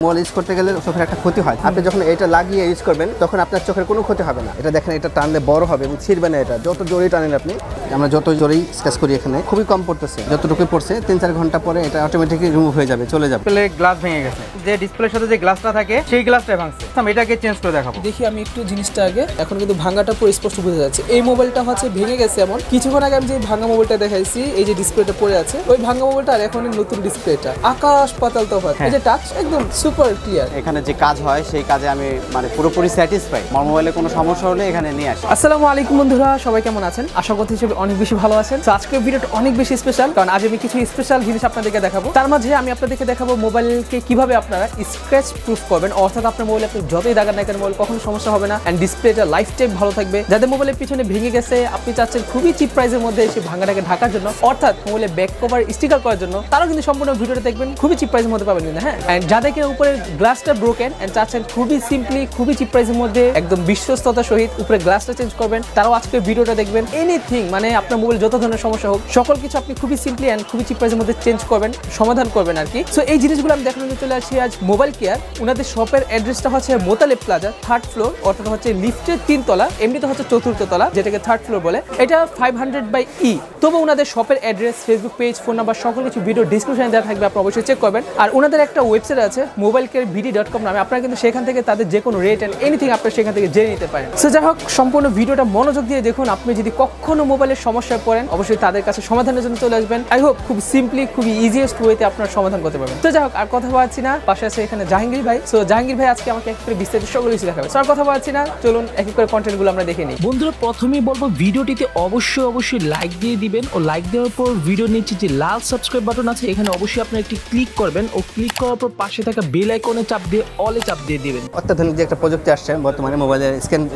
Mobile use করতে গেলে চোখের একটা ক্ষতি হয়। আপনি যখন এটা লাগিয়ে ইউজ করবেন তখন আপনার চোখের কোনো ক্ষতি হবে না। এটা দেখেন, এটা টানলে বড় হবে এবং ছিঁড়বে না। এটা যত জোরেই টানেন আপনি, আমরা যত জোরেই স্কেচ করি এখানে খুবই কম পড়তেছে। যতটুকু পড়ছে 3-4 ঘন্টা পরে এটা অটোমেটিকলি রিমুভ হয়ে যাবে, চলে যাবে। ডিসপ্লে গ্লাস ভেঙে গেছে, যে ডিসপ্লের সাথে যে গ্লাসটা থাকে সেই গ্লাসটা ভাঙছে। আমি এটাকে চেঞ্জ করে দেখাবো। দেখি আমি একটু জিনিসটা আগে, এখন কিন্তু ভাঙাটা পুরো স্পষ্ট বোঝা যাচ্ছে। এই মোবাইলটা হচ্ছে ভেঙে গেছে। এমন কিছুক্ষণ আগে আমি যে ভাঙা মোবাইলটা দেখাইছি, এই যে ডিসপ্লেটা পড়ে আছে, ওই ভাঙা মোবাইলটা আর এখন নতুন ডিসপ্লেটা আকাশ পাতাল তফাৎ। এই যে টাচ একদম সুপার ক্লিয়ার। এখানে যে কাজ হয় সেই কাজে আমি মানে পুরোপুরি স্যাটিসফাই। আমার মোবাইলে কোনো সমস্যা হলে এখানে নিয়ে আসি। আসসালামু আলাইকুম বন্ধুরা, সবাই কেমন আছেন? আশা করছি সবাই অনেক বেশি ভালো আছেন। তো আজকের ভিডিওটা অনেক বেশি স্পেশাল, কারণ আজ আমি কিছু স্পেশাল জিনিস আপনাদেরকে দেখাবো। তার মাঝে আমি আপনাদেরকে দেখাবো মোবাইলকে কিভাবে আপনারা স্ক্র্যাচ প্রুফ করবেন, অর্থাৎ আপনার মোবাইলে আপনি যতই দাগান না কেন মোবাইল কখনো সমস্যা হবে না, এন্ড ডিসপ্লেটা লাইফ টাইম ভালো থাকবে। যাদের মোবাইলের পিছনে ভেঙে গেছে, আপনি চাচ্ছেন খুবই চিপ প্রাইসের মধ্যে সেই ভাঙাটাকে ঢাকার জন্য, অর্থাৎ মোবাইলে ব্যাক কভার স্টিকার করার জন্য, তারাও কিন্তু সম্পূর্ণ ভিডিওটা দেখবেন। খুবই চিপ প্রাইসের মধ্যে পাবেন কিন্তু, হ্যাঁ। এন্ড যাদের কিনা উপরে গ্লাসটা ব্রোকেন এন্ড চাচ্ছেন খুবই সিম্পলি খুবই চিপ প্রাইসের মধ্যে একদম বিশ্বস্ততার সহিত উপরে গ্লাসটা চেঞ্জ করবেন, তারাও আজকে ভিডিওটা দেখবেন। এনিথিং মানে আপনার মোবাইল যত ধরনের সমস্যা হোক, সকল কিছু আপনি খুবই সিম্পলি এন্ড খুবই চিপ প্রাইসের মধ্যে চেঞ্জ করবেন, সমাধান করবেন আর কি। সো এই জিনিসগুলো আমি দেখানোর চলে আসছি আজ মোবাইল কেয়ার। ওনাদের শপের অ্যাড্রেসটা হচ্ছে মোতালেব প্লাজা, 3rd ফ্লোর, অর্থাৎ হচ্ছে লিফটের 3 তলা, এমনিতে হচ্ছে 4র্থ তলা, যেটাকে 3rd ফ্লোর বলে। এটা 500/E। তবে ওনাদের শপের address, Facebook page, phone number সকল কিছু ভিডিও ডিসক্রিপশনে দেওয়া থাকবে, আপনি অবশ্যই চেক করবেন। আর ওনাদের একটা ওয়েবসাইট আছে mobilecare.bd.com নামে, আপনারা কিন্তু সেখান থেকে তাদের যে কোনো রেট এন্ড এনিথিং আপনারা সেখান থেকে জেনে নিতে পারেন। সো যাই হোক, সম্পূর্ণ ভিডিওটা মনোযোগ দিয়ে দেখুন। আপনি যদি কখনো মোবাইলের সমস্যায় পড়েন, অবশ্যই তাদের কাছে সমাধানের জন্য চলে আসবেন। আই হোপ খুব সিম্পলি খুবই ইজিয়েস্ট ওয়েতে আপনার সমাধান করতে পারবেন। তো যাই হোক, আর কথা বলছি না, পাশে আছে এখানে জাহাঙ্গীর ভাই। সো জাহাঙ্গীর ভাই আজকে আমাকে এক করে বিস্তারিত সকল কিছু দেখাবে। সো আর কথা বলছি না, চলুন এক এক করে কন্টেন্টগুলো আমরা দেখে নিই। বন্ধুরা, প্রথমেই বলবো ভিডিওটিতে অবশ্যই লাইক দিয়ে দিবেন, ও লাইক দেওয়ার পর ভিডিওর নিচে যে লাল সাবস্ক্রাইব বাটন আছে এখানে অবশ্যই আপনারা একটি ক্লিক করবেন, ও ক্লিক করার পর পাশে থাকা বেল আইকনে চাপ দিয়ে অলে চাপ দিয়ে দিবেন। অত্যাধুনিক যে একটা প্রযুক্তি আসছে বর্তমানে মোবাইলের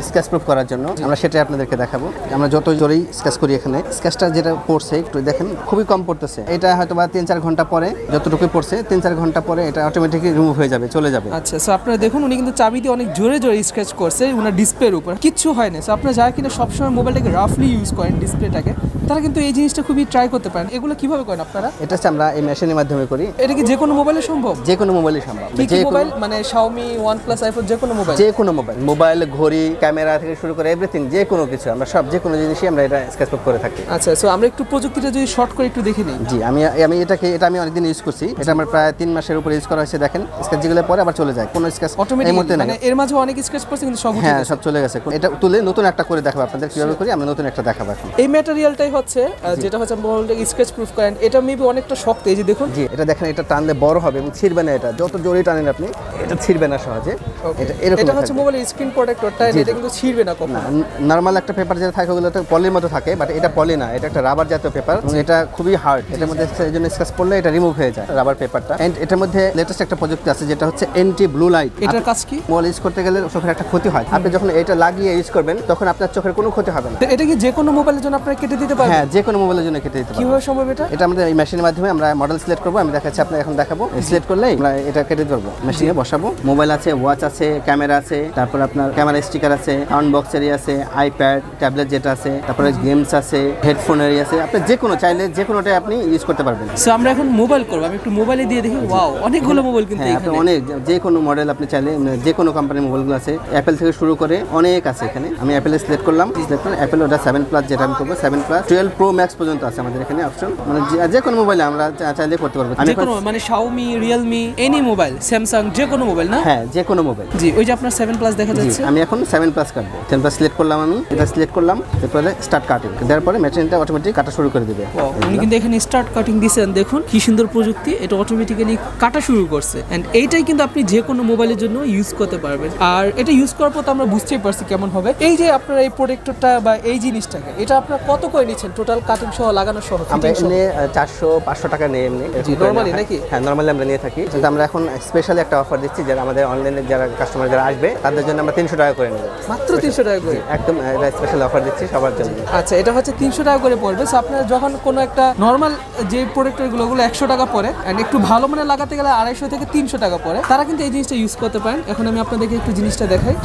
স্কেচ প্রুফ করার জন্য, আমরা সেটাই আপনাদেরকে দেখাবো। আমরা যত জোরেই স্কেচ করি এখানে, স্কেচটা যেটা পড়ছে একটু দেখেন খুবই কম পড়তেছে। এটা হয়তো বা 3-4 ঘন্টা পরে, যতটুকু পড়ছে 3-4 ঘন্টা পরে এটা অটোমেটিকলি রিমুভ হয়ে যাবে, চলে যাবে। আচ্ছা, সো আপনারা দেখুন উনি কিন্তু চাবি দিয়ে অনেক জোরে স্ক্র্যাচ করছে ওনার ডিসপ্লের উপর, কিচ্ছু হয় না। সো আপনারা যারা কিনা সবসময় মোবাইলটাকে রাফলি ইউজ করেন ডিসপ্লেটাকে, তারা কিন্তু এই জিনিসটা খুবই ট্রাই করতে পারেন। এগুলো কিভাবে করেন আপনারা? এটা হচ্ছে আমরা এই মেশিনের মাধ্যমে করি। এটা কি যে কোনো মোবাইলে সম্ভব? যে কোনো মোবাইলে সম্ভব। যে মোবাইল মানে xiaomi, OnePlus, iPhone, যে কোনো মোবাইল? যে কোনো মোবাইল, ঘড়ি, ক্যামেরা থেকে শুরু করে এভরিথিং, যে কোনো কিছু আমরা সব যে কোনো জিনিসই আমরা এটা স্কেচ প্রুফ করে থাকি। আচ্ছা, সো আমরা একটু প্রযুক্তিটা যদি শর্ট করে একটু দেখে নিই। জি, আমি এটা আমি অনেকদিন ইউজ করছি। এটা আমার প্রায় 3 মাসের উপরে ইউজ করা হয়েছে। দেখেন স্কেচ যেগুলো পরে আবার চলে যায়, কোনো স্কেচ এই মুহূর্তে নাই। মানে এর মাঝে অনেক স্কেচ পড়ছে কিন্তু সব হ্যাঁ সব চলে গেছে। এটা তুলে নতুন একটা করে দেখাবো আপনাদের কিভাবে করি, আমরা নতুন একটা দেখাবো এখন। এই ম্যাটেরিয়ালটাই হচ্ছে যেটা হচ্ছে মোবাইলটাকে স্কেচ প্রুফ করেন। এটা মেবি অনেকটা শক্ত, এই যে দেখুন। জি, এটা দেখেন, এটা টানলে বড় হবে এবং ছিঁড়বে না। এটা যত জোরেই টানেন আপনি, এটা ছিঁড়বে না সহজে। এটা হচ্ছে মোবাইলের স্ক্রিন প্রোটেক্টরটা, এটা কিন্তু ছিঁড়বে না কখনো। নরমাল একটা পেপার যেটা থাকে ওগুলো তো পলির মতো থাকে, বাট এটা পলি না, এটা একটা রাবার জাতীয় পেপার। এটা খুবই হার্ড। এটার মধ্যে এই জন্য স্কেচ পড়লে এটা রিমুভ হয়ে যায় রাবার পেপারটা। এন্ড এটার মধ্যে লেটেস্ট একটা প্রযুক্তি আছে যেটা হচ্ছে অ্যান্টি ব্লু লাইট। এটার কাজ কি? মোবাইল ইউজ করতে গেলে চোখের একটা ক্ষতি হয়। আপনি যখন এটা লাগিয়ে ইউজ করবেন তখন আপনার চোখের কোনো ক্ষতি হবে না। এটা কি যে কোনো মোবাইলের জন্য আপনারা কেটে দিতে পারবেন? হ্যাঁ, যে কোনো মোবাইলের জন্য কেটে দিতে পারবেন। কিভাবে সম্ভব এটা? এটা আমাদের এই মেশিনের মাধ্যমে আমরা মডেল সিলেক্ট করব। আমি দেখাচ্ছি, আপনাকে এখন দেখাবো। সিলেক্ট করলেই আমরা এটা কেটে দিতে পারবো। মেশিনে বসাবো। মোবাইল আছে, ওয়াচ আছে, ক্যামেরা আছে, তারপর আপনার ক্যামেরা স্টিকার আছে, সাউন্ড বক্সের আছে, আইপ্যাড, ট্যাবলেট যেটা আছে, তারপরে গেমস আছে, হেডফোনের আছে। আপনি যে কোনো চাইলে যে কোনোটাই আপনি ইউজ করতে পারবেন। সো আমরা এখন মোবাইল করব। আমি একটু মোবাইলে দিয়ে দেখি। ওয়াও, অনেকগুলো মোবাইল কিন্তু এখানে। অনেক, যে কোনো মডেল আপনি চাইলে, যে কোনো কোম্পানির মোবাইলগুলো আছে, অ্যাপেল থেকে শুরু করে অনেক আছে এখানে। আমি অ্যাপেল সিলেক্ট করলাম। অ্যাপেল ওটা 7 প্লাস, যেটা আমি করবো 7 প্লাস, 12 প্রো ম্যাক্স পর্যন্ত আছে আমাদের এখানে অপশন। মানে যে কোনো মোবাইলে আমরা চাইলে করতে পারবো। যে কোনো মানে xiaomi, realme, any mobile, Samsung, যে কোনো মোবাইল না? হ্যাঁ, যে কোনো মোবাইল। জি, ওই যে আপনার 7 প্লাস দেখা যাচ্ছে। আমি এখন 7 প্লাস কাটবো। 7 প্লাস সিলেক্ট করলাম, আমি এটা সিলেক্ট করলাম। তারপরে স্টার্ট কাটিং দেওয়ার পরে মেশিনটা অটোমেটিক কাটা শুরু করে দিবে। উনি কিন্তু এখানে স্টার্ট কাটিং দিয়েছেন, দেখুন কি সুন্দর প্রযুক্তি। এটা অটোমেটিক্যালি কাটা শুরু করছে। এন্ড এইটাই কিন্তু আপনি যে কোনো মোবাইলের জন্য ইউজ করতে পারবেন। আর এটা ইউজ করার পর তো আমরা বুঝতেই পারছি কেমন হবে। এই যে আপনার এই প্রোটেক্টরটা বা এই জিনিসটাকে, এটা আপনার কত করে নিচ্ছেন টোটাল কাটিং সহ, লাগানো সহ? আমরা এমনি 400-500 টাকা নেই এমনি নরমালি নাকি? হ্যাঁ, নরমালি আমরা নিয়ে থাকি। কিন্তু আমরা এখন স্পেশালি একটা অফার দিচ্ছি, যারা আমাদের অনলাইনে যারা কাস্টমার যারা আসবে তাদের জন্য আমরা 300 টাকা করে নেব। মাত্র 300 টাকা করে? একদম স্পেশাল অফার দিচ্ছি সবার জন্য। আচ্ছা, এটা হচ্ছে 300 টাকা করে পড়বে। সো আপনার যখন কোনো একটা নরমাল যে প্রোটেক্টরগুলো 100 টাকা পড়ে, এন্ড একটু ভালো মানে লাগাতে গেলে 250 থেকে 300 টাকা পড়ে, তারা কিন্তু এই জিনিসটা ইউজ করতে পারেন। এখন আমি আপনাদেরকে একটু জিনিসটা দেখাই।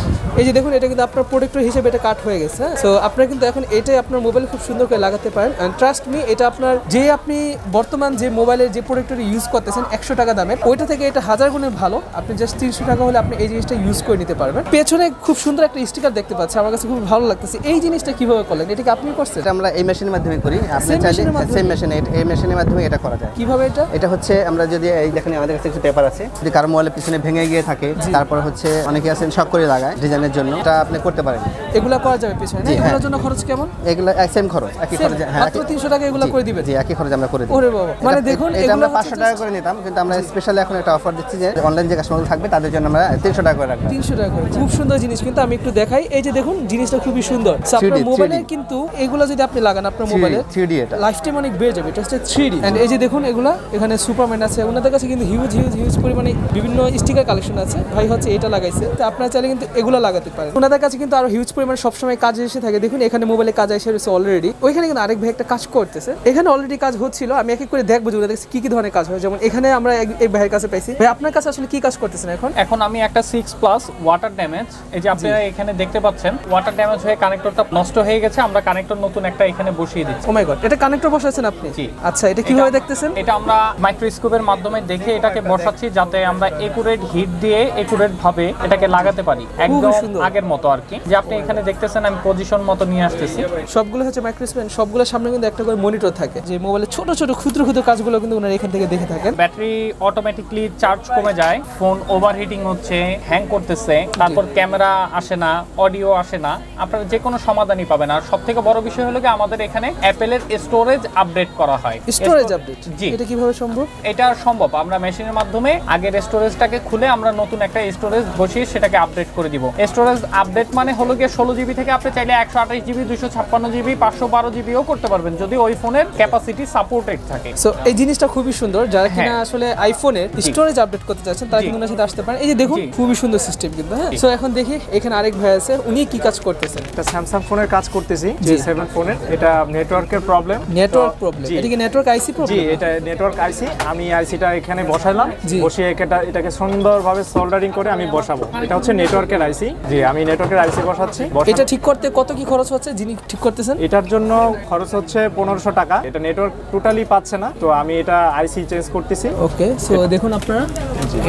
এই যে দেখুন, এটা কিন্তু আপনার প্রোটেক্টর হিসেবে এটা কাট হয়ে গেছে। সো আপনারা কিন্তু এখন এটাই আপনার মোবাইলে খুব সুন্দর করে লাগাতে পারেন। এন্ড ট্রাস্ট মি, এটা আপনার যে আপনি বর্তমান যে মোবাইলের যে প্রোটেক্টর ইউজ করতেছেন 100 টাকা দামের, ওইটা থেকে এটা 1000 1000 গুণে ভালো। আপনি জাস্ট 300 টাকা হলে আপনি এই জিনিসটা ইউজ করে নিতে পারবেন। পেছনে খুব সুন্দর একটা স্টিকার দেখতে পাচ্ছি, আমার কাছে খুব ভালো লাগতেছে। এই জিনিসটা কিভাবে করলেন? এটা কি আপনি করছেন? এটা আমরা এই মেশিনের মাধ্যমে করি। আপনি Same চাইলে machine এর মাধ্যমে? সেম মেশিনে, এই মেশিনের মাধ্যমে এটা করা যায়। কিভাবে এটা? এটা হচ্ছে আমরা যদি এই দেখেন আমাদের কাছে কিছু পেপার আছে, যদি কারো মোবাইলের পিছনে ভেঙে গিয়ে থাকে, তারপর হচ্ছে অনেকে আছেন শক করে লাগায় ডিজাইনের জন্য, এটা আপনি করতে পারেন। এগুলা করা যাবে পিছনে না? এগুলোর জন্য খরচ কেমন? এগুলো সেম খরচ, একই খরচ। হ্যাঁ, মাত্র 300 টাকা এগুলো করে দিবেন? জি, একই খরচ আমরা করে দিই। ওরে বাবা, মানে দেখুন এটা আমরা 500 টাকা করে নিতাম, কিন্তু আমরা স্পেশালি এখন একটা অফার দিচ্ছি যে অনলাইন যে কাস্টমার থাকবে তাদের জন্য আমরা 300 টাকা করে রাখবো। 300 টাকা করে। খুব সুন্দর জিনিস, কিন্তু আমি একটু দেখাই। এই যে দেখুন জিনিসটা খুবই সুন্দর। আপনার মোবাইলে কিন্তু এগুলো যদি আপনি লাগান আপনার মোবাইলে 3D এটা লাইফ টাইম অনেক বেড়ে যাবে। এটা হচ্ছে 3D। এন্ড এই যে দেখুন এগুলা এখানে সুপারম্যান আছে, ওনাদের কাছে কিন্তু হিউজ পরিমাণে বিভিন্ন স্টিকার কালেকশন আছে। ভাই হচ্ছে এটা লাগাইছে, তো আপনারা চাইলে কিন্তু এগুলো লাগাতে পারেন। ওনাদের কাছে কিন্তু আরো হিউজ পরিমাণে সবসময় কাজ এসে থাকে। দেখুন এখানে মোবাইলে কাজ এসে রয়েছে অলরেডি। ওইখানে কিন্তু আরেক ভাই একটা কাজ করতেছে, এখানে অলরেডি কাজ হচ্ছিল। আমি এক এক করে দেখবো যে ওনাদের কাছে কি কি ধরনের কাজ হয়। যেমন এখানে আমরা এই ভাইয়ের কাছে পাইছি। ভাই আপনার কাছে আসলে কি কাজ করতেছেন এখন? এখন আমি একটা 6+ ওয়াটার ড্যামেজ, এই যে আপনারা এখানে দেখতে পাচ্ছেন ওয়াটার ড্যামেজ হয়ে কানেক্টরটা নষ্ট হয়ে গেছে, আমরা কানেক্টর নতুন একটা এখানে বসিয়ে দিচ্ছি। ও মাই গড, এটা কানেক্টর বসাচ্ছেন আপনি? জি। আচ্ছা, এটা কিভাবে দেখতেছেন? এটা আমরা মাইক্রোস্কোপের মাধ্যমে দেখে এটাকে বসাচ্ছি, যাতে আমরা একুরেট হিট দিয়ে একুরেট ভাবে এটাকে লাগাতে পারি, একদম আগের মতো আর কি। যে আপনি এখানে দেখতেছেন আমি পজিশন মতো নিয়ে আসতেছি। সবগুলো হচ্ছে মাইক্রোস্কোপ, সবগুলোর সামনে কিন্তু একটা করে মনিটর থাকে, যে মোবাইলের ছোট ছোট ক্ষুদ্র ক্ষুদ্র কাজগুলো কিন্তু ওনারা এখান থেকে দেখে থাকেন। ব্যাটারি অটোমেটিকলি চার্জ কমে যায়, ফোন ওভারহিটিং হচ্ছে, হ্যাং করতেছে, তারপর ক্যামেরা আসে না, অডিও আসে না, আপনারা যে কোনো সমাধানই পাবেন। আর সবথেকে বড় বিষয় হলো কি আমাদের এখানে অ্যাপেলের স্টোরেজ আপডেট করা হয়। Storage update? জি। এটা কিভাবে সম্ভব? এটা সম্ভব, আমরা মেশিনের মাধ্যমে আগের স্টোরেজটাকে খুলে আমরা নতুন একটা স্টোরেজ বসিয়ে সেটাকে আপডেট করে দিব। স্টোরেজ আপডেট মানে হলো গিয়ে 16 জিবি থেকে আপনি চাইলে 128 জিবি, 256 জিবি, 512 জিবিও করতে পারবেন, যদি ওই ফোনের ক্যাপাসিটি সাপোর্টেড থাকে। সো এই জিনিসটা খুবই সুন্দর। যারা কিনা আসলে আইফোনের স্টোরেজ আপডেট করতে চাচ্ছেন তারা কিন্তু ওনার সাথে আসতে পারেন। এই যে দেখুন খুবই সুন্দর সিস্টেম কিন্তু। হ্যাঁ, সো এখন দেখি এখানে আরেক ভাই আছে, উনি কি কাজ করতেছেন? একটা স্যামসাং ফোনের কাজ করতেছি, J7 ফোনের। এটা নেটওয়ার্কের প্রবলেম। Network problem? এটা কি নেটওয়ার্ক আইসি প্রবলেম? জি, এটা নেটওয়ার্ক আইসি। আমি আইসিটা এখানে বসাইলাম, বসিয়ে এটাকে সুন্দরভাবে সোল্ডারিং করে আমি বসাবো। এটা হচ্ছে নেটওয়ার্কের আইসি। জি, আমি নেটওয়ার্কের আইসি বসাচ্ছি। এটা ঠিক করতে কত কি খরচ হচ্ছে যিনি ঠিক করতেছেন? এটার জন্য খরচ হচ্ছে 1500 টাকা। এটা নেটওয়ার্ক টোটালি পাচ্ছে না, তো আমি এটা আইসি চেঞ্জ করতেছি। ওকে, সো দেখুন আপনারা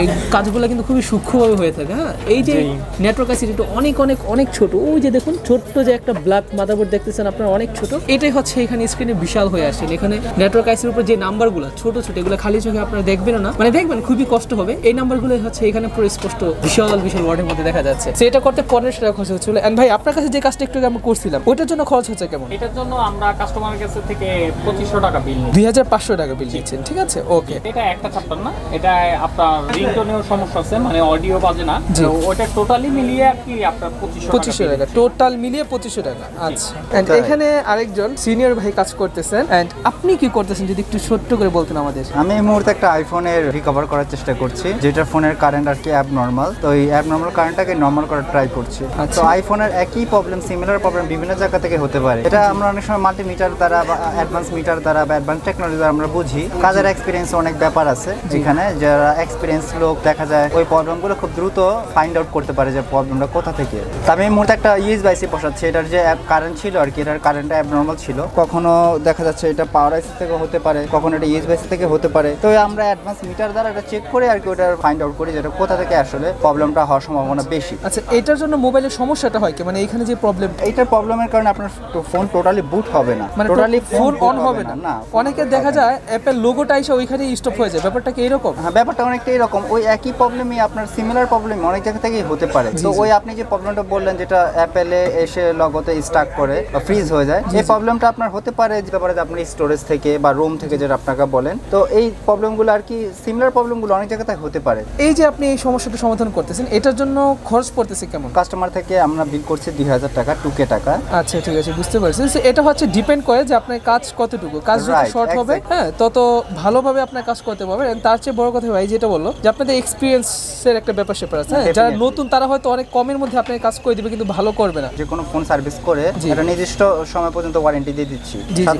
এই কাজগুলো কিন্তু খুবই সূক্ষ্মভাবে হয়ে থাকে। হ্যাঁ, এই যে নেটওয়ার্ক আইসি এটা অনেক অনেক অনেক ছোট। ওই যে দেখুন ছোট্ট যে একটা ব্ল্যাক মাদারবোর্ড দেখতেছেন আপনারা, অনেক ছোট। এটাই হচ্ছে এখানে স্ক্রিনে বিশাল হয়ে আসছে। এখানে নেটওয়ার্ক আইসির উপর যে নাম্বারগুলো ছোট ছোট, এগুলো খালি চোখে আপনারা দেখবেন না, মানে দেখবেন খুবই কষ্ট হবে। এই নাম্বারগুলো হচ্ছে এখানে পুরো স্পষ্ট বিশাল বিশাল ওয়ার্ডের মধ্যে দেখা যাচ্ছে। সেটা করতে 1500 টাকা খরচ হচ্ছিল। এন্ড ভাই আপনার কাছে যে কাজটা একটু আমরা করছিলাম ওইটার জন্য খরচ হচ্ছে কেমন? এটার জন্য আমরা কাস্টমারের কাছে থেকে 2500 টাকা বিল নিই। 2500 টাকা বিল নিচ্ছেন, ঠিক আছে? ওকে, এটা একটা চ্যাপ্টার না, এটা আপনার রিংটোনেও সমস্যা আছে, মানে অডিও বাজে না, ওটা টোটালি মিলিয়ে আর কি আপনার 2500 টাকা টোটাল মিলিয়ে 2500 টাকা। আচ্ছা, এন্ড এখানে আরেকজন সিনিয়র ভাই কাজ করতেছেন। এন্ড আপনি কি করতেছেন যদি একটু ছোট্ট করে বলতেন আমাদের? আমি এই মুহূর্তে একটা আইফোনের রিকভার করার চেষ্টা করছি, যেটা ফোনের কারেন্ট আর কি অ্যাবনর্মাল। তো এই অ্যাবনর্মাল কারেন্টটাকে নর্মাল করার ট্রাই করছি। তো আইফোনের একই প্রবলেম, সিমিলার প্রবলেম বিভিন্ন জায়গা থেকে হতে পারে। এটা আমরা অনেক সময় মাল্টিমিটার দ্বারা বা অ্যাডভান্স মিটার দ্বারা বা অ্যাডভান্স টেকনোলজি দ্বারা আমরা বুঝি। কাজের এক্সপিরিয়েন্স অনেক ব্যাপার আছে, যেখানে যারা এক্সপিরিয়েন্স লোক দেখা যায় ওই প্রবলেমগুলো খুব দ্রুত ফাইন্ড আউট করতে পারে যে প্রবলেমটা কোথা থেকে। তো আমি এই মুহূর্তে একটা ইউএসবি আইসি বসাচ্ছি। এটার যে কারেন্ট ছিল আর কি, এটার কারেন্টটা অ্যাবনর্মাল ছিল। কখনো দেখা যাচ্ছে এটা পাওয়ার আইসি থেকে হতে পারে, কখনো এটা ইউএসবি আইসি থেকে হতে পারে। তো আমরা অ্যাডভান্স মিটার দ্বারা এটা চেক করে আর কি ওটা ফাইন্ড আউট করি যেটা কোথা থেকে আসলে প্রবলেমটা হওয়ার সম্ভাবনা বেশি। আচ্ছা, এটার জন্য মোবাইলের সমস্যাটা হয় কি, মানে এখানে যে প্রবলেম, এইটার প্রবলেমের কারণে আপনার ফোন টোটালি বুট হবে না, মানে টোটালি ফোন অন হবে না। অনেকে দেখা যায় অ্যাপেল লোগোটা এসে ওইখানেই স্টপ হয়ে যায়, ব্যাপারটা কি এরকম? হ্যাঁ, ব্যাপারটা অনেকটা এরকম। ওই একই প্রবলেমই আপনার সিমিলার প্রবলেম অনেক জায়গা থেকেই হতে পারে। তো ওই আপনি যে প্রবলেমটা বললেন যেটা অ্যাপেলে এসে লগোতে স্টাক করে বা ফ্রিজ হয়ে যায়, এই প্রবলেমটা আপনার হতে পারে যে ব্যাপারে আপনি স্টোরেজ থেকে বা রুম থেকে যেটা আপনাকে বলেন। তো এই প্রবলেমগুলো আর কি সিমিলার প্রবলেমগুলো অনেক জায়গাতে হতে পারে। এই যে আপনি এই সমস্যাটা সমাধান করতেছেন, এটার জন্য খরচ পড়তেছে কেমন? কাস্টমার থেকে আমরা বিল করছি 2000 টাকা, 2K টাকা। আচ্ছা, ঠিক আছে, বুঝতে পারছি। এটা হচ্ছে ডিপেন্ড করে যে আপনার কাজ কতটুকু। কাজ যত শর্ট হবে, হ্যাঁ, তত ভালোভাবে আপনার কাজ করতে পারবেন। তার চেয়ে বড় কথা ভাই যেটা বললো যে আপনাদের এক্সপিরিয়েন্সের একটা ব্যাপার স্যাপার আছে। যারা নতুন তারা হয়তো অনেক কমের মধ্যে আপনার কাজ করে দিবে, কিন্তু ভালো করবে না। যে কোনো ফোন সার্ভিস করে এটা নির্দিষ্ট সময় পর্যন্ত ওয়ারেন্টি দিয়ে দিচ্ছি।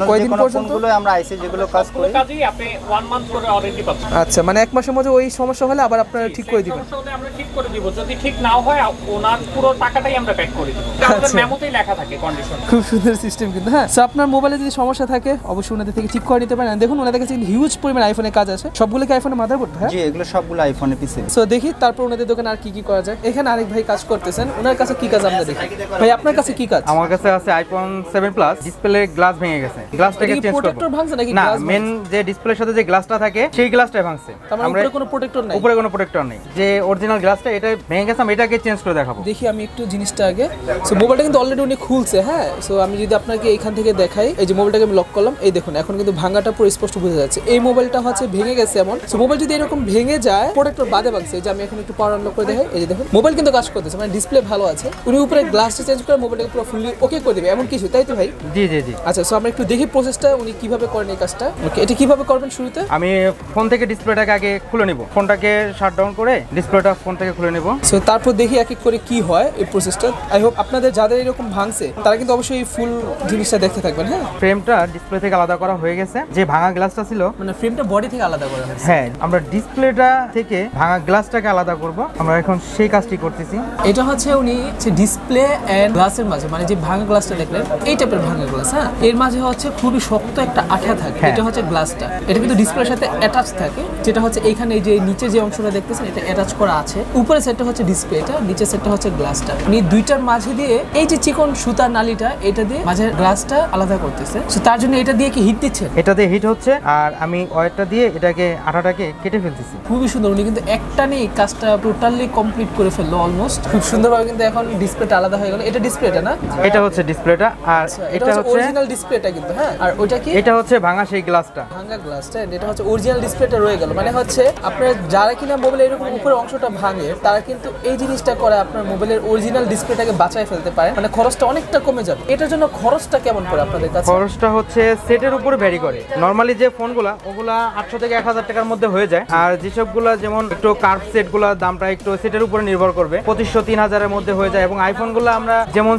কয়দিন পর্যন্ত? ফোনগুলো আমরা আইসি যেগুলো কাজ করি কাজেই আপনি 1 মান্থ করে ওয়ারেন্টি পাচ্ছেন। আচ্ছা, মানে 1 মাসের মধ্যে ওই সমস্যা হলে আবার আপনারা ঠিক করে দিবেন? সমস্যা হলে আমরা ঠিক করে দিব, যদি ঠিক নাও হয় ওনার পুরো টাকাটাই আমরা ব্যাক করে দিব। আমাদের মেমোতেই লেখা থাকে কন্ডিশন। খুব সুন্দর সিস্টেম কিন্তু। হ্যাঁ, সো আপনার মোবাইলে যদি সমস্যা থাকে অবশ্যই ওনাদের থেকে ঠিক করে নিতে পারেন। দেখুন ওনাদের কাছে হিউজ পরিমাণ আইফোনের কাজ আছে। সবগুলো কি আইফোনের মাদারবোর্ড? হ্যাঁ, জি, এগুলো সব সবগুলো আইফোনের পিছে। সো দেখি তারপর ওনাদের দোকানে আর কি কি করা যায়। এখানে আরেক ভাই কাজ করতেছেন, ওনার কাছে কি কাজ আমরা দেখি। ভাই আপনার কাছে কি কাজ? আমার কাছে আছে আইফোন 7 প্লাস, ডিসপ্লে গ্লাস ভেঙে গেছে, গ্লাসটাকে চেঞ্জ করব। প্রোটেক্টর ভাঙছে নাকি? না, মেন যে ডিসপ্লের সাথে যে গ্লাসটা থাকে সেই গ্লাসটাই ভাঙছে। আমরা উপরে কোনো প্রোটেক্টর নাই? উপরে কোনো প্রোটেক্টর নেই, যে অরিজিনাল গ্লাসটা এটা ভেঙে গেছে, আমি এটাকে চেঞ্জ করে দেখাবো। দেখি আমি একটু জিনিসটা আগে। সো মোবাইলটা কিন্তু অলরেডি উনি খুলছে, হ্যাঁ। সো আমি যদি আপনাকে এইখান থেকে দেখাই, এই যে মোবাইলটাকে আমি লক করলাম, এই দেখুন এখন কিন্তু ভাঙাটা পুরো স্পষ্ট বোঝা যাচ্ছে। এই মোবাইলটা হচ্ছে ভেঙে গেছে এমন। সো মোবাইল যদি এরকম ভেঙে যায়, প্রোটেক্টর বাদে ভাঙছে। যে আমি এখন একটু পাওয়ার আনলক করে দেখাই, এই যে দেখুন মোবাইল কিন্তু কাজ করতেছে, মানে ডিসপ্লে ভালো আছে। উনি উপরে গ্লাসটা চেঞ্জ করে মোবাইলটাকে পুরো ফুললি ওকে করে দেবে এমন কিছু, তাই তো ভাই? জি জি জি। আচ্ছা, সো আমরা একটু দেখি প্রসেসটা উনি কিভাবে করেন এই কাজটা। ওকে, এটা কিভাবে করবেন শুরুতে? আমি ফোন থেকে ডিসপ্লেটাকে আগে খুলে নিব, ফোনটাকে শাটডাউন করে ডিসপ্লেটা ফোন থেকে খুলে নিব। সো তারপর দেখি এক এক করে কি হয় এই প্রসেসটা। আই হোপ আপনাদের যাদের এরকম ভাঙছে তারা কিন্তু অবশ্যই ফুল জিনিসটা দেখতে থাকবেন। হ্যাঁ, ফ্রেমটা ডিসপ্লে থেকে আলাদা করা হয়ে গেছে, যে ভাঙা গ্লাসটা ছিল মানে ফ্রেমটা বডি থেকে আলাদা করা হয়েছে। হ্যাঁ, আমরা ডিসপ্লেটা থেকে ভাঙা গ্লাসটাকে আলাদা করব, আমরা এখন সেই কাজটি করতেছি। এটা হচ্ছে উনি ডিসপ্লে এন্ড গ্লাসের মাঝে, মানে যে ভাঙা গ্লাসটা দেখলেন এই টাইপের ভাঙা গ্লাস, হ্যাঁ, এর মাঝে হচ্ছে খুবই শক্ত একটা আঠা থাকে। এটা হচ্ছে গ্লাসটা, এটা কিন্তু ডিসপ্লের সাথে অ্যাটাচ থাকে, যেটা হচ্ছে এইখানে এই যে নিচে যে অংশটা দেখতেছেন এটা অ্যাটাচ করা আছে। উপরে সেটটা হচ্ছে ডিসপ্লে, এটা নিচে সেটটা হচ্ছে গ্লাসটা। উনি দুইটার মাঝে দিয়ে এই যে চিকন সুতার নালিটা এটা দিয়ে মাঝে গ্লাসটা আলাদা করতেছে। সো তার জন্য এটা দিয়ে কি হিট দিচ্ছেন? এটা দিয়ে হিট হচ্ছে, আর আমি ওয়্যারটা দিয়ে এটাকে আঠাটাকে কেটে ফেলতেছি। খুবই সুন্দর, উনি কিন্তু একটা নিয়ে কাজটা টোটালি কমপ্লিট করে ফেললো অলমোস্ট। খুব সুন্দরভাবে কিন্তু এখন ডিসপ্লেটা আলাদা হয়ে গেল। এটা ডিসপ্লেটা না? এটা হচ্ছে ডিসপ্লেটা, আর এটা হচ্ছে অরিজিনাল ডিসপ্লেটা কিন্তু, হ্যাঁ। আর ওইটা কি? এটা হচ্ছে ভাঙা সেই গ্লাসটা, ভাঙা গ্লাসটা। এটা হচ্ছে অরিজিনাল ডিসপ্লেটা রয়ে গেল। মানে হচ্ছে আপনারা যারা কিনা মোবাইলে এরকম উপরের অংশটা ভাঙে তারা কিন্তু এই জিনিসটা করে আপনার মোবাইলের অরিজিনাল ডিসপ্লেটাকে বাঁচায় ফেলতে পারে, মানে খরচটা অনেকটা কমে যাবে। এটার জন্য খরচটা কেমন পড়ে আপনাদের কাছে? খরচটা হচ্ছে সেটের উপরে ভ্যারি করে। নরমালি যে ফোনগুলা ওগুলা 800 থেকে 1000 টাকার মধ্যে হয়ে যায়, আর যেসবগুলা যেমন একটু কার্ভ সেটগুলোর দামটা একটু সেটের উপরে নির্ভর করবে, 2500-3000 এর মধ্যে হয়ে যায়। এবং আইফোনগুলো আমরা যেমন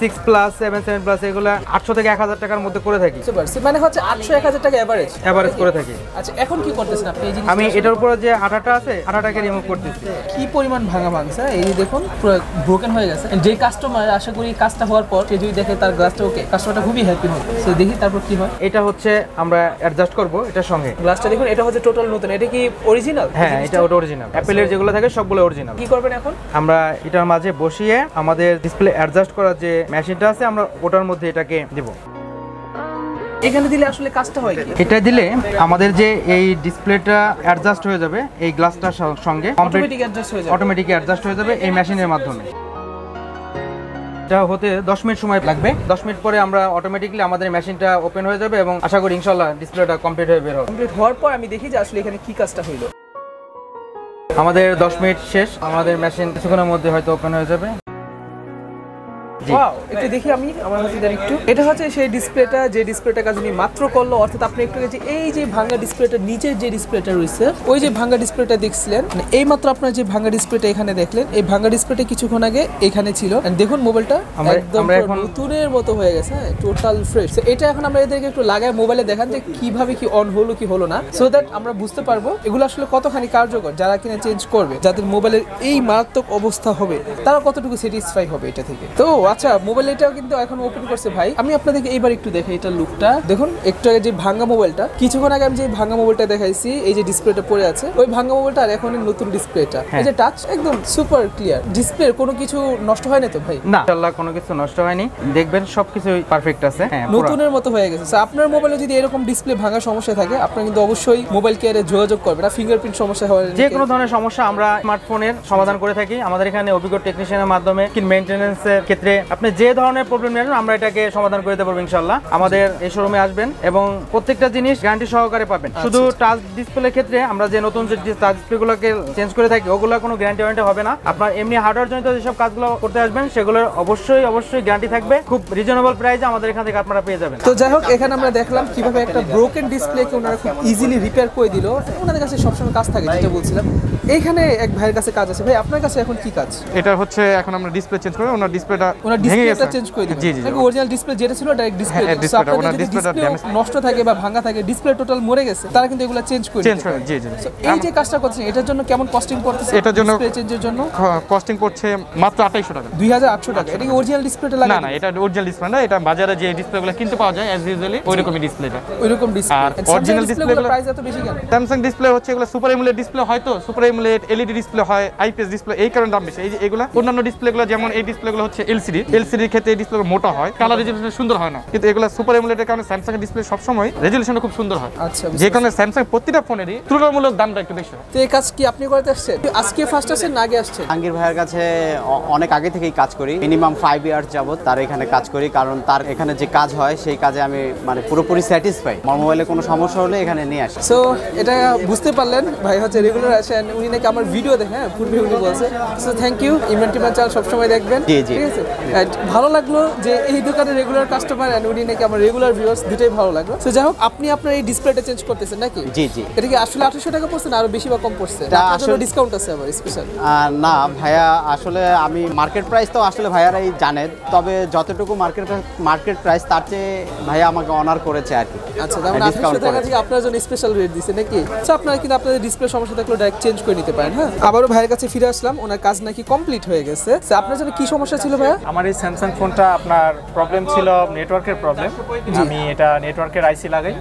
6 প্লাস 7 প্লাস এগুলা 800 থেকে 1000 টাকার মধ্যে করে থাকি। মানে হচ্ছে 800-1000 টাকা এভারেজ করে থাকি। আচ্ছা, এখন কি করতেছেন আপনি? এই জিনিস আমি এটার উপরে যে আঠাটা আছে আঠাটাকে রিমুভ করতেছি। কি পরিমাণ ভাঙা ভাঙছে, এই যে দেখুন পুরো ব্রোকেন হয়ে গেছে। যে কাস্টমার আশা করি কাজটা হওয়ার পর সে যদি দেখে তার গ্লাসটা ওকে, কাস্টমারটা খুবই হ্যাপি হবে। সো দেখি তারপর কি হয়। এটা হচ্ছে আমরা অ্যাডজাস্ট করব এটার সঙ্গে। গ্লাসটা দেখুন, এটা হচ্ছে টোটাল নতুন। এটা কি অরিজিনাল? হ্যাঁ, এটা ওটা অরিজিনাল। অ্যাপেলের যেগুলো থাকে সবগুলো অরিজিনাল। কি করবেন এখন? আমরা এটার মাঝে বসিয়ে আমাদের ডিসপ্লে অ্যাডজাস্ট করার যে মেশিনটা আছে আমরা ওটার মধ্যে এটাকে দেব। এখানে দিলে আসলে কাজটা হয় কি? এটা দিলে আমাদের যে এই ডিসপ্লেটা অ্যাডজাস্ট হয়ে যাবে এই গ্লাসটার সঙ্গে, অটোমেটিক অ্যাডজাস্ট হয়ে যাবে। অটোমেটিক অ্যাডজাস্ট হয়ে যাবে এই মেশিনের মাধ্যমে। এটা হতে 10 মিনিট সময় লাগবে। 10 মিনিট পরে আমরা অটোমেটিক্যালি আমাদের মেশিনটা ওপেন হয়ে যাবে এবং আশা করি ইনশাআল্লাহ ডিসপ্লেটা কমপ্লিট হয়ে বের হবে। কমপ্লিট হওয়ার পর আমি দেখি যে আসলে এখানে কি কাজটা হইলো। আমাদের 10 মিনিট শেষ, আমাদের মেশিন কিছুক্ষণের মধ্যে হয়তো ওপেন হয়ে যাবে। ওয়াও, একটু দেখি আমি আমার হাতে দেন একটু। এটা হচ্ছে সেই ডিসপ্লেটা, যে ডিসপ্লেটা কাজ উনি মাত্র করলো। অর্থাৎ আপনি একটু যে এই যে ভাঙা ডিসপ্লেটা নিচের যে ডিসপ্লেটা রয়েছে, ওই যে ভাঙা ডিসপ্লেটা দেখছিলেন, মানে এই মাত্র আপনার যে ভাঙা ডিসপ্লেটা এখানে দেখলেন, এই ভাঙা ডিসপ্লেটা কিছুক্ষণ আগে এখানে ছিল। দেখুন মোবাইলটা একদম নতুনের মতো হয়ে গেছে, টোটাল ফ্রেশ। এটা এখন আমরা এদেরকে একটু লাগায় মোবাইলে দেখান যে কিভাবে কি অন হলো কি হলো না, সো দ্যাট আমরা বুঝতে পারবো এগুলো আসলে কতখানি কার্যকর। যারা কিনা চেঞ্জ করবে, যাদের মোবাইলের এই মারাত্মক অবস্থা হবে, তারা কতটুকু স্যাটিসফাই হবে এটা থেকে। তো আচ্ছা, মোবাইল এটাও কিন্তু এখন ওপেন করছে ভাই। আমি আপনাদেরকে এইবার একটু দেখাই এটা লুকটা। দেখুন একটু আগে যে ভাঙা মোবাইলটা, কিছুক্ষণ আগে আমি যে ভাঙা মোবাইলটা দেখাইছি, এই যে ডিসপ্লেটা পড়ে আছে, ওই ভাঙা মোবাইলটা আর এখন নতুন ডিসপ্লেটা, এই যে টাচ একদম সুপার ক্লিয়ার। ডিসপ্লের কোনো কিছু নষ্ট হয় না তো ভাই? না, ইনশাআল্লাহ কোনো কিছু নষ্ট হয়নি। দেখবেন সবকিছুই পারফেক্ট আছে, হ্যাঁ, নতুনের মতো হয়ে গেছে। আপনার মোবাইলে যদি এরকম ডিসপ্লে ভাঙা সমস্যা থাকে, আপনারা কিন্তু অবশ্যই মোবাইল কেয়ারে যোগাযোগ করবেন। আর ফিঙ্গারপ্রিন্ট সমস্যা হয়, যে কোনো ধরনের সমস্যা আমরা স্মার্টফোনের সমাধান করে থাকি। আমাদের এখানে অভিজ্ঞ টেকনিশিয়ানের মাধ্যমে মেইনটেনেন্সের ক্ষেত্রে আপনি যে ধরনের প্রবলেম নেন আমরা এটাকে সমাধান করে দিতে পারবো ইনশাআল্লাহ। আমাদের এই শোরুমে আসবেন এবং প্রত্যেকটা জিনিস গ্যারান্টি সহকারে পাবেন। শুধু টাচ ডিসপ্লের ক্ষেত্রে আমরা যে নতুন যে টাচ ডিসপ্লেগুলোকে চেঞ্জ করে থাকি, ওগুলো কোনো গ্যারান্টি ওয়ারেন্টি হবে না। আপনার এমনি হার্ডওয়্যার জনিত যেসব কাজগুলো করতে আসবেন সেগুলোর অবশ্যই গ্যারান্টি থাকবে। খুব রিজনেবল প্রাইসে আমাদের এখান থেকে আপনারা পেয়ে যাবেন। তো যাই হোক, এখানে আমরা দেখলাম কিভাবে একটা ব্রোকেন ডিসপ্লেকে ওনারা খুব ইজিলি রিপেয়ার করে দিল। ওনাদের কাছে সবসময় কাজ থাকে, যেটা বলছিলাম। এইখানে এক ভাইয়ের কাছে কাজ আছে। ভাই আপনার কাছে এখন কি কাজ? এটা হচ্ছে এখন আমরা ডিসপ্লে চেঞ্জ করব, ওনার ডিসপ্লেটা ভেঙে গেছে, চেঞ্জ করে দিবেন। জি জি, অরিজিনাল ডিসপ্লে যেটা ছিল ডাইরেক্ট ডিসপ্লে, আপনাদের যদি ডিসপ্লে নষ্ট থাকে বা ভাঙা থাকে, ডিসপ্লে টোটাল মরে গেছে, তারা কিন্তু এগুলা চেঞ্জ করে দিবে। জি জি। এই যে কাজটা করছেন এটার জন্য কেমন কস্টিং পড়তেছে? এটার জন্য ডিসপ্লে চেঞ্জের জন্য কস্টিং পড়ছে মাত্র 2800 টাকা। 2800 টাকা। এটা কি অরিজিনাল ডিসপ্লেটা লাগা? না না, এটা অরিজিনাল ডিসপ্লে না, এটা বাজারে যে ডিসপ্লেগুলো কিনতে পাওয়া যায় অ্যাজ ইউজুয়ালি ওইরকমই ডিসপ্লেটা। ওইরকম ডিসপ্লে। আর অরিজিনাল ডিসপ্লেগুলোর প্রাইস এত বেশি কেন? স্যামসাং ডিসপ্লে হচ্ছে এগুলো সুপার এমুলেট ডিসপ্লে হয়, তো সুপার এমুলেট এলইডি ডিসপ্লে হয়, আইপিএস ডিসপ্লে, এই কারণে দাম বেশি। এই যে এগুলো অন্যান্য ডিসপ্লেগুলো যেমন এই ডিসপ্লেগুলো হচ্ছে এলসিডির ক্ষেত্রে এই ডিসপ্লেগুলো মোটা হয়, কালার রেজোলিউশন সুন্দর হয় না, কিন্তু এগুলো সুপার এমুলেটের কারণে স্যামসাং এর ডিসপ্লে সব সময় রেজোলিউশনটা খুব সুন্দর হয়। আচ্ছা, যে কারণে স্যামসাং প্রতিটা ফোনেরই তুলনামূলক দামটা একটু বেশি হয়। তো এই কাজ কি আপনি করতে আসছেন? আজকে ফার্স্ট আসেন না আগে আসছেন? জাহাঙ্গীর ভাইয়ের কাছে অনেক আগে থেকেই কাজ করি, মিনিমাম 5 ইয়ার্স যাবত তার এখানে কাজ করি, কারণ তার এখানে যে কাজ হয় সেই কাজে আমি মানে পুরোপুরি স্যাটিসফাই। আমার মোবাইলে কোনো সমস্যা হলে এখানে নিয়ে আসি। সো এটা বুঝতে পারলেন ভাই হচ্ছে রেগুলার আসেন, উনি নাকি আমার ভিডিও দেখেন, হ্যাঁ পূর্বে উনি বলছে। সো থ্যাংক ইউ, ইমরান টিমরান চ্যানেল সবসময় দেখবেন। জি জি, ঠিক আছে। ভালো লাগলো যে এই দোকানে রেগুলার কাস্টমার এন্ড উনি নাকি আমার রেগুলার ভিউয়ার্স, দুটোই ভালো লাগলো। সো যাই হোক, আপনি আপনার এই ডিসপ্লেটা চেঞ্জ করতেছেন নাকি? জি জি। এটা কি আসলে 2800 টাকা পড়ছে না আরো বেশি বা কম পড়ছে? আসলে ডিসকাউন্ট আছে আবার স্পেশাল? না ভাইয়া, আসলে আমি মার্কেট প্রাইস তো আসলে ভাইয়ারাই জানে, তবে যতটুকু মার্কেট প্রাইস তার চেয়ে ভাইয়া আমাকে অনার করেছে আর কি। আচ্ছা, তার মানে 2800 টাকা থেকে আপনার জন্য স্পেশাল রেট দিছে নাকি? সো আপনারা কিন্তু আপনাদের ডিসপ্লে সমস্যা থাকলে ডাইরেক্ট চেঞ্জ করে নিতে পারেন। হ্যাঁ, আবারও ভাইয়ের কাছে ফিরে আসলাম, ওনার কাজ নাকি কমপ্লিট হয়ে গেছে। সো আপনার জন্য কি সমস্যা ছিল ভাইয়া? আমার এই স্যামসাং ফোনটা আপনার প্রবলেম ছিল নেটওয়ার্কের প্রবলেম। আমি এটা নেটওয়ার্কের আইসি লাগাই,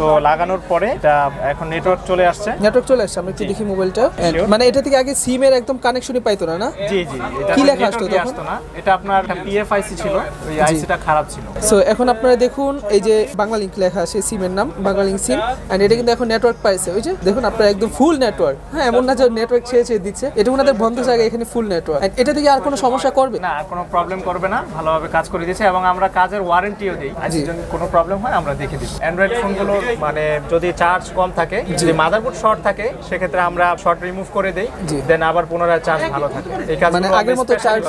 তো লাগানোর পরে এটা এখন নেটওয়ার্ক চলে আসছে। নেটওয়ার্ক চলে আসছে, আমরা একটু দেখি মোবাইলটা। মানে এটা থেকে আগে সিম এর একদম কানেকশনই পাইতো না? না জি জি, এটা কি লেখা আসতো তখন? এটা আপনার একটা পিএফ আইসি ছিল, ওই আইসিটা খারাপ ছিল। সো এখন আপনারা দেখুন এই যে বাংলা লিংক লেখা আছে, সিমের নাম বাংলা লিংক সিম, এন্ড এটা কিন্তু এখন নেটওয়ার্ক পাইছে। ওই যে দেখুন আপনারা একদম ফুল নেটওয়ার্ক। হ্যাঁ, এমন না যে নেটওয়ার্ক ছেড়ে দিচ্ছে, এটা ওনাদের বন্ধ জায়গায় এখানে ফুল নেটওয়ার্ক। এটা থেকে আর কোনো সমস্যা করবে না? আর কোনো প্রবলেম করবে না, ভালোভাবে কাজ করে দিয়েছে এবং আমরা কাজের ওয়ারেন্টিও দিই। আইসি যদি কোনো প্রবলেম হয় আমরা দেখে দিই। অ্যান্ড্রয়েড ফোনগুলো মানে যদি চার্জ কম থাকে, যদি মাদারবোর্ড শর্ট থাকে, সেক্ষেত্রে আমরা শর্ট রিমুভ করে দেই, দেন আবার পুনরায় চার্জ ভালো থাকে। এই কাজ মানে আগের মতো চার্জ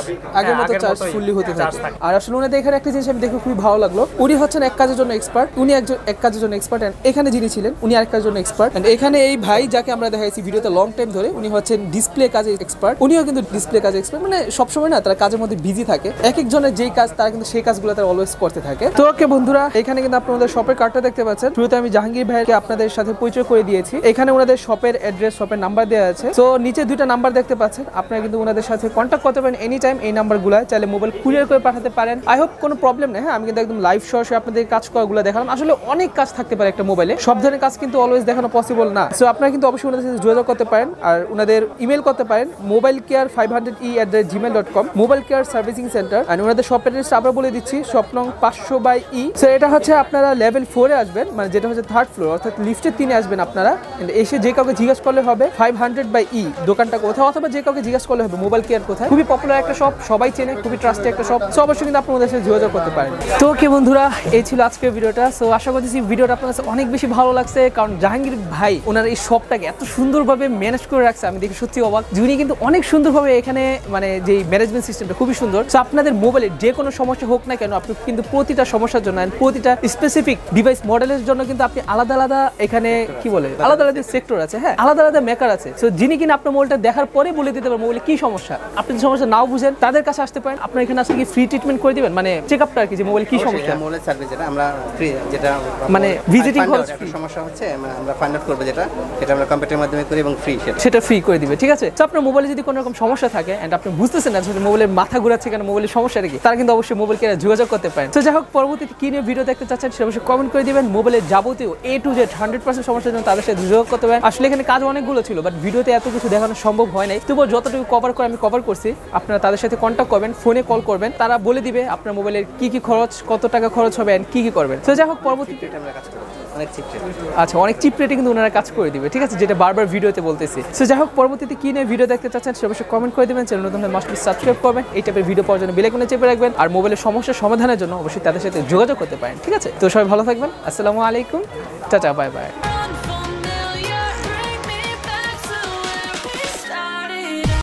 ফুললি হতে থাকে। আর আসলে ওনাদের এখানে একটা জিনিস আমি দেখে খুবই ভালো লাগলো, উনি হচ্ছেন এক কাজের জন্য এক্সপার্ট, উনি এক কাজের জন্য এক্সপার্ট, এন্ড এখানে যিনি ছিলেন উনি আরেক কাজের জন্য এক্সপার্ট। এন্ড এখানে এই ভাই যাকে আমরা দেখাইছি ভিডিওতে লং টাইম ধরে, উনি হচ্ছেন ডিসপ্লে কাজে এক্সপার্ট, উনিও কিন্তু ডিসপ্লে কাজে এক্সপার্ট। মানে সবসময় না তারা কাজের মধ্যে বিজি থাকে, এক একজনের যেই কাজ তারা কিন্তু সেই কাজগুলো তারা অলওয়েজ করতে থাকে। তো ওকে বন্ধুরা, এখানে কিন্তু আপনাদের শপের কার্ডটা দেখতে পাচ্ছেন। শুরুতে আমি জাহাঙ্গীর ভাইকে আপনাদের সাথে পরিচয় করে দিয়েছি। এখানে ওনাদের শপের অ্যাড্রেস, শপের নাম্বার দেওয়া আছে। তো নিচে দুইটা নাম্বার দেখতে পাচ্ছেন, আপনারা কিন্তু ওনাদের সাথে কন্ট্যাক্ট করতে পারেন এনি টাইম। এই নাম্বারগুলো চাইলে মোবাইল কুরিয়ার করে পাঠাতে পারেন। আই হোপ কোনো প্রবলেম নেই। হ্যাঁ, আমি কিন্তু একদম লাইভ সরাসরি আপনাদের কাজ করাগুলো দেখালাম। আসলে অনেক কাজ থাকতে পারে একটা মোবাইলে, সব ধরনের কাজ কিন্তু অলওয়েজ দেখানো পসিবল না। সো আপনারা কিন্তু অবশ্যই ওনাদের সাথে যোগাযোগ করতে পারেন, আর ওনাদের ইমেল করতে পারেন mobilecare500e@gmail.com, mobile care servicing centre. আর ওনাদের শপ অ্যাড্রেসটা আবার বলে দিচ্ছি, শপ নং 500/E। সো এটা হচ্ছে আপনারা লেভেল 4 এ আসবেন, মানে যেটা হচ্ছে 3rd ফ্লোর, অর্থাৎ লিফটের 3 এ আসবেন আপনারা। এসে যে কাউকে জিজ্ঞাসা করলে হবে 500/E দোকানটা কোথায়, অথবা যে কাউকে জিজ্ঞাসা করলে হবে মোবাইল কেয়ার কোথায়। খুবই পপুলার একটা শপ, সবাই চেনে, খুবই ট্রাস্টেড একটা শপ। সো অবশ্যই কিন্তু আপনারা ওদের সাথে যোগাযোগ করতে পারেন। তো কি বন্ধুরা, এই ছিল আজকের ভিডিওটা। সো আশা করতেছি ভিডিওটা আপনার কাছে অনেক বেশি ভালো লাগছে, কারণ জাহাঙ্গীর ভাই ওনার এই শপটাকে এত সুন্দরভাবে ম্যানেজ করে রাখছে, আমি দেখে সত্যি অবাক। উনি কিন্তু অনেক সুন্দরভাবে এখানে মানে যে ম্যানেজমেন্ট সিস্টেমটা খুবই সুন্দর। সো আপনাদের মোবাইলে যে কোনো সমস্যা হোক না কেন, আপনি কিন্তু প্রতিটা সমস্যার জন্য, প্রতিটা স্পেসিফিক ডিভাইস মডেলের জন্য কিন্তু আপনি আলাদা আলাদা এখানে কি বলে আলাদা আলাদা সেক্টর আছে। হ্যাঁ, আলাদা আলাদা মেকার আছে। সো যিনি কিনা আপনার মোবাইলটা দেখার পরে বলে দিতে পারবেন মোবাইলে কি সমস্যা। আপনি যে সমস্যা নাও বুঝেন, তাদের কাছে আসতে পারেন। আপনার এখানে আসলে কি ফ্রি ট্রিটমেন্ট করে দিবেন, মানে চেকআপটা আর কি, যে মোবাইল কি সমস্যা, মোবাইল সার্ভিস যেটা আমরা ফ্রি, যেটা মানে ভিজিটিং হল সমস্যা হচ্ছে মানে আমরা ফাইন্ড আউট করব, যেটা আমরা কম্পিউটারের মাধ্যমে করি এবং ফ্রি, সেটা ফ্রি করে দিবে। ঠিক আছে। তো আপনার মোবাইলে যদি কোনো রকম সমস্যা থাকে এন্ড আপনি বুঝতেছেন না আসলে মোবাইলের মাথা ঘোরাচ্ছে কেন, মোবাইলের সমস্যাটা কি, তারা কিন্তু অবশ্যই মোবাইল কেয়ারে যোগাযোগ করতে পারেন। তো যাই হোক, পরবর্তীতে কি নিয়ে ভিডিও দেখতে চাচ্ছেন সেটা অবশ্যই কমেন্ট করে দিবেন। মোবাইলের যাবতীয় A to Z 100% সমস্যার জন্য তাদের সাথে যোগাযোগ করতে পারেন। আসলে এখানে কাজ অনেকগুলো ছিল, বাট ভিডিওতে এত কিছু দেখানো সম্ভব হয় নাই, তবুও যতটুকু কভার করে আমি কভার করছি। আপনারা তাদের সাথে কন্ট্যাক্ট করবেন, ফোনে কল করবেন, তারা বলে দিবে আপনার মোবাইলের কি কি খরচ, কত টাকা খরচ হবে এন্ড কি কি করবেন। তো যাই হোক, পরবর্তীতে আমরা কাজ করব অনেক চিপ রেট। আচ্ছা, অনেক চিপ রেটে কিন্তু ওনারা কাজ করে দিবে। ঠিক আছে, যেটা বারবার ভিডিওতে বলতেছি। তো যাই হোক, পরবর্তীতে কি নিয়ে ভিডিও দেখতে চাচ্ছেন সেটা অবশ্যই কমেন্ট করে দিবেন। চ্যানেল নতুন হলে মাস্ট বি সাবস্ক্রাইব করবেন। এই টাইপের ভিডিও পাওয়ার জন্য বেল আইকনে চেপে রাখবেন, আর মোবাইলের সমস্যার সমাধানের জন্য অবশ্যই তাদের সাথে যোগাযোগ করতে পারেন। ঠিক আছে, তো সবাই ভালো থাকবেন। আসসালামু আলাইকুম, টাটা, বাই বাই।